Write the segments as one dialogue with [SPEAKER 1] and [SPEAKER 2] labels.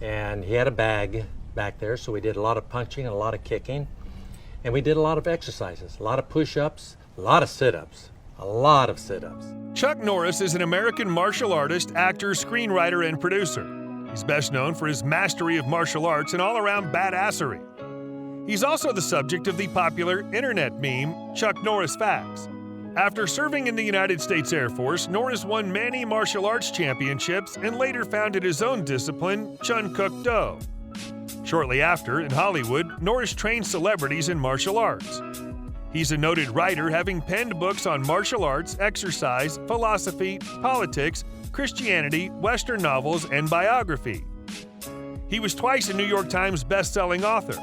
[SPEAKER 1] and he had a bag back there, so we did a lot of punching and a lot of kicking, and we did a lot of exercises, a lot of push-ups, a lot of sit-ups, a lot of sit-ups.
[SPEAKER 2] Chuck Norris is an American martial artist, actor, screenwriter, and producer. He's best known for his mastery of martial arts and all-around badassery. He's also the subject of the popular internet meme, Chuck Norris Facts. After serving in the United States Air Force, Norris won many martial arts championships and later founded his own discipline, Chun Kuk Do. Shortly after, in Hollywood, Norris trained celebrities in martial arts. He's a noted writer, having penned books on martial arts, exercise, philosophy, politics, Christianity, Western novels, and biography. He was twice a New York Times best-selling author.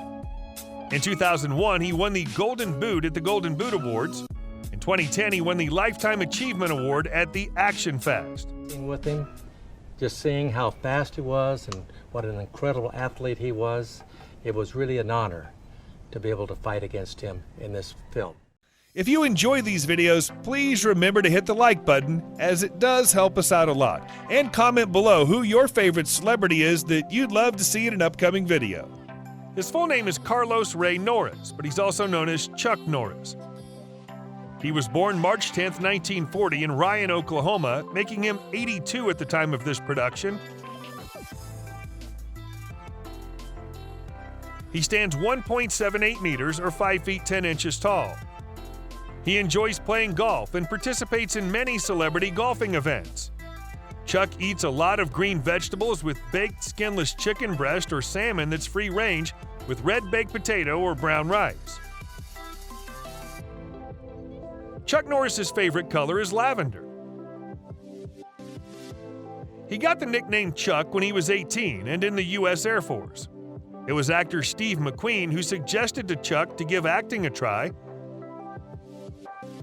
[SPEAKER 2] In 2001, he won the Golden Boot at the Golden Boot Awards. In 2010, he won the Lifetime Achievement Award at the Action Fest.
[SPEAKER 1] With him, just seeing how fast he was and what an incredible athlete he was, it was really an honor to be able to fight against him in this film.
[SPEAKER 2] If you enjoy these videos, please remember to hit the like button, as it does help us out a lot. And comment below who your favorite celebrity is that you'd love to see in an upcoming video. His full name is Carlos Ray Norris, but he's also known as Chuck Norris. He was born March 10, 1940 in Ryan, Oklahoma, making him 82 at the time of this production. He stands 1.78 meters or 5 feet 10 inches tall. He enjoys playing golf and participates in many celebrity golfing events. Chuck eats a lot of green vegetables with baked skinless chicken breast or salmon that's free range with red baked potato or brown rice. Chuck Norris's favorite color is lavender. He got the nickname Chuck when he was 18 and in the U.S. Air Force. It was actor Steve McQueen who suggested to Chuck to give acting a try.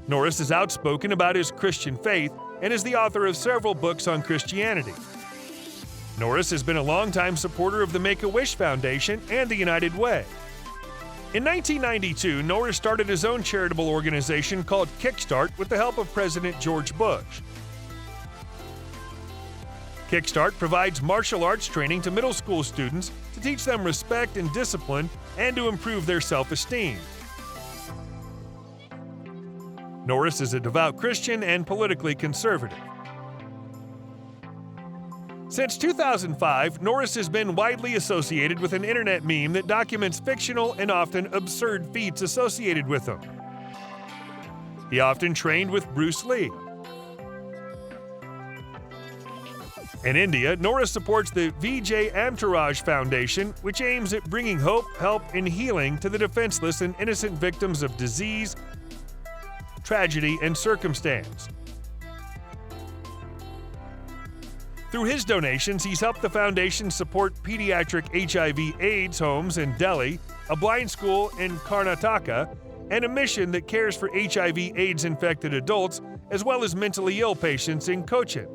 [SPEAKER 2] Norris is outspoken about his Christian faith and is the author of several books on Christianity. Norris has been a longtime supporter of the Make-A-Wish Foundation and the United Way. In 1992, Norris started his own charitable organization called Kickstart with the help of President George Bush. Kickstart provides martial arts training to middle school students to teach them respect and discipline and to improve their self-esteem. Norris is a devout Christian and politically conservative. Since 2005, Norris has been widely associated with an internet meme that documents fictional and often absurd feats associated with him. He often trained with Bruce Lee. In India, Norris supports the Vijay Amtaraj Foundation, which aims at bringing hope, help, and healing to the defenseless and innocent victims of disease, tragedy, and circumstance. Through his donations, he's helped the foundation support pediatric HIV/AIDS homes in Delhi, a blind school in Karnataka, and a mission that cares for HIV/AIDS infected adults as well as mentally ill patients in Cochin.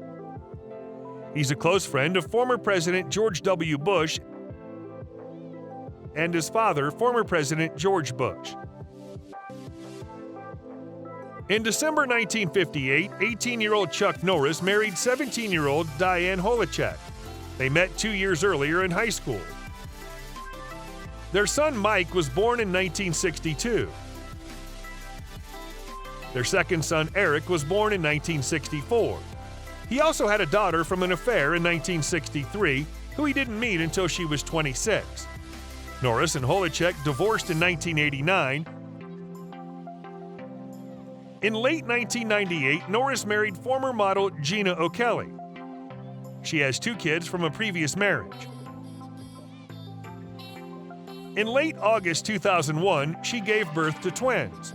[SPEAKER 2] He's a close friend of former President George W. Bush and his father, former President George Bush. In December 1958, 18-year-old Chuck Norris married 17-year-old Diane Holacek. They met 2 years earlier in high school. Their son Mike was born in 1962. Their second son Eric was born in 1964. He also had a daughter from an affair in 1963, who he didn't meet until she was 26. Norris and Holacek divorced in 1989. In late 1998, Norris married former model Gina O'Kelly. She has 2 kids from a previous marriage. In late August 2001, she gave birth to twins.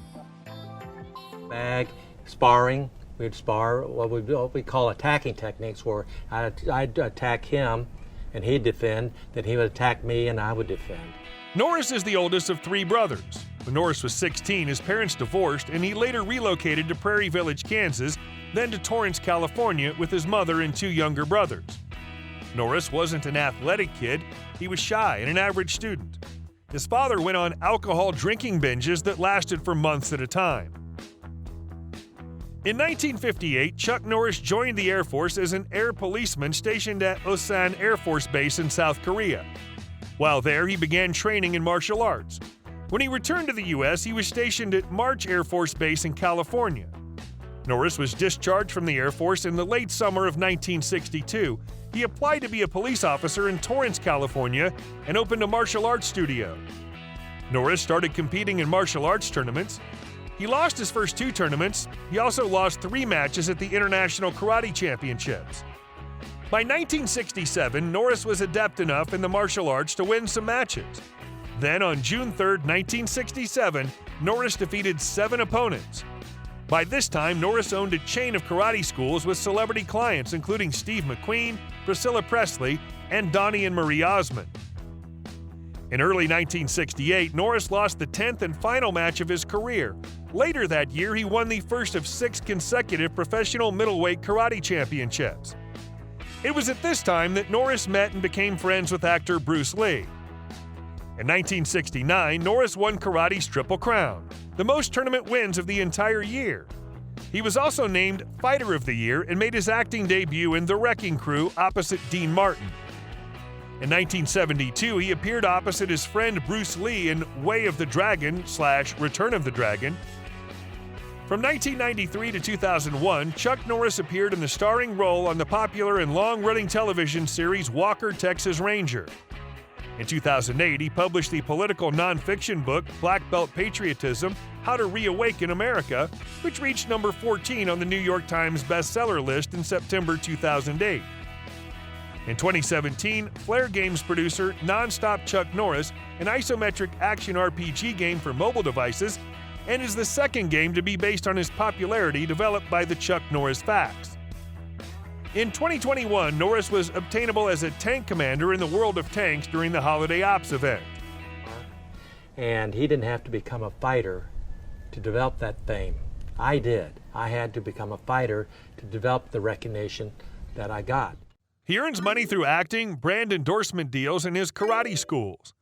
[SPEAKER 1] Bag, sparring, we'd spar what we call attacking techniques, where I'd attack him and he'd defend, then he would attack me and I would defend.
[SPEAKER 2] Norris is the oldest of 3 brothers. When Norris was 16, his parents divorced, and he later relocated to Prairie Village, Kansas, then to Torrance, California, with his mother and 2 younger brothers. Norris wasn't an athletic kid, he was shy and an average student. His father went on alcohol drinking binges that lasted for months at a time. In 1958, Chuck Norris joined the Air Force as an air policeman stationed at Osan Air Force Base in South Korea. While there, he began training in martial arts. When he returned to the U.S., he was stationed at March Air Force Base in California. Norris was discharged from the Air Force in the late summer of 1962. He applied to be a police officer in Torrance, California, and opened a martial arts studio. Norris started competing in martial arts tournaments. He lost his first 2 tournaments. He also lost 3 matches at the International Karate Championships. By 1967, Norris was adept enough in the martial arts to win some matches. Then, on June 3, 1967, Norris defeated 7 opponents. By this time, Norris owned a chain of karate schools with celebrity clients including Steve McQueen, Priscilla Presley, and Donnie and Marie Osmond. In early 1968, Norris lost the 10th and final match of his career. Later that year, he won the first of 6 consecutive professional middleweight karate championships. It was at this time that Norris met and became friends with actor Bruce Lee. In 1969, Norris won karate's Triple Crown, the most tournament wins of the entire year. He was also named Fighter of the Year and made his acting debut in The Wrecking Crew opposite Dean Martin. In 1972, he appeared opposite his friend Bruce Lee in Way of the Dragon / Return of the Dragon. From 1993 to 2001, Chuck Norris appeared in the starring role on the popular and long-running television series Walker, Texas Ranger. In 2008, he published the political nonfiction book Black Belt Patriotism: How to Reawaken America, which reached number 14 on the New York Times bestseller list in September 2008. In 2017, Flare Games producer Nonstop Chuck Norris, an isometric action RPG game for mobile devices, and is the second game to be based on his popularity developed by the Chuck Norris Facts. In 2021, Norris was obtainable as a tank commander in the World of Tanks during the Holiday Ops event.
[SPEAKER 1] And he didn't have to become a fighter to develop that fame. I did. I had to become a fighter to develop the recognition that I got.
[SPEAKER 2] He earns money through acting, brand endorsement deals, and his karate schools.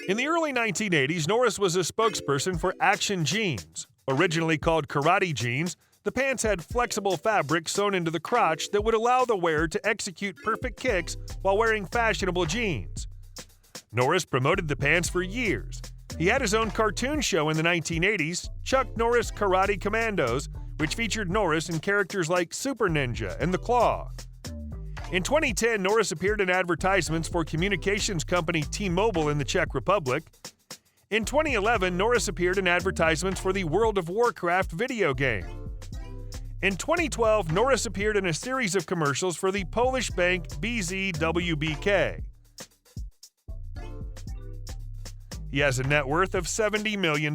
[SPEAKER 2] In the early 1980s, Norris was a spokesperson for Action Jeans. Originally called karate jeans, the pants had flexible fabric sewn into the crotch that would allow the wearer to execute perfect kicks while wearing fashionable jeans. Norris promoted the pants for years. He had his own cartoon show in the 1980s, Chuck Norris Karate Commandos, which featured Norris in characters like Super Ninja and The Claw. In 2010, Norris appeared in advertisements for communications company T-Mobile in the Czech Republic. In 2011, Norris appeared in advertisements for the World of Warcraft video game. In 2012, Norris appeared in a series of commercials for the Polish bank BZWBK. He has a net worth of $70 million.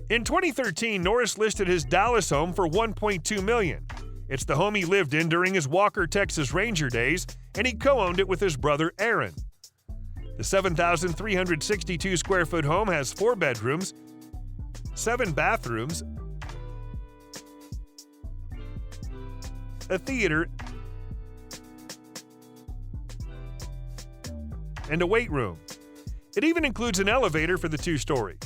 [SPEAKER 2] In 2013, Norris listed his Dallas home for $1.2 million. It's the home he lived in during his Walker, Texas Ranger days, and he co-owned it with his brother Aaron. The 7,362 square foot home has 4 bedrooms, 7 bathrooms, a theater, and a weight room. It even includes an elevator for the 2 stories.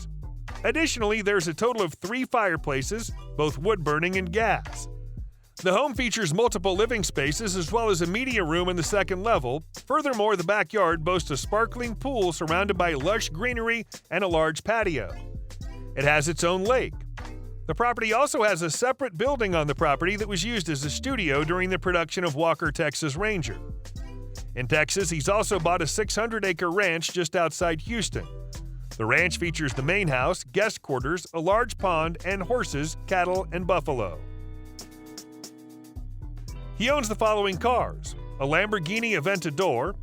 [SPEAKER 2] Additionally, there's a total of 3 fireplaces, both wood-burning and gas. The home features multiple living spaces as well as a media room in the 2nd level. Furthermore, the backyard boasts a sparkling pool surrounded by lush greenery and a large patio. It has its own lake. The property also has a separate building on the property that was used as a studio during the production of Walker, Texas Ranger. In Texas, he's also bought a 600-acre ranch just outside Houston. The ranch features the main house, guest quarters, a large pond, and horses, cattle, and buffalo. He owns the following cars: a Lamborghini Aventador,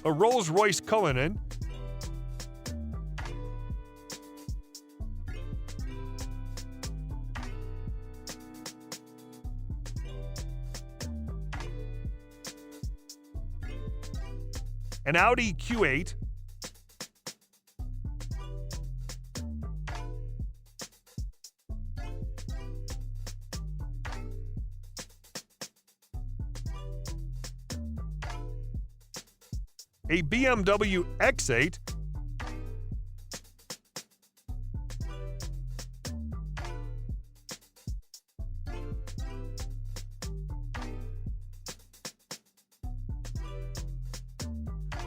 [SPEAKER 2] a Rolls-Royce Cullinan, an Audi Q8, a BMW X8,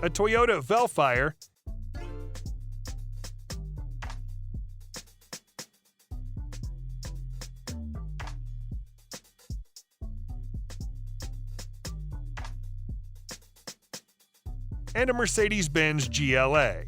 [SPEAKER 2] a Toyota Velfire, and a Mercedes-Benz GLA.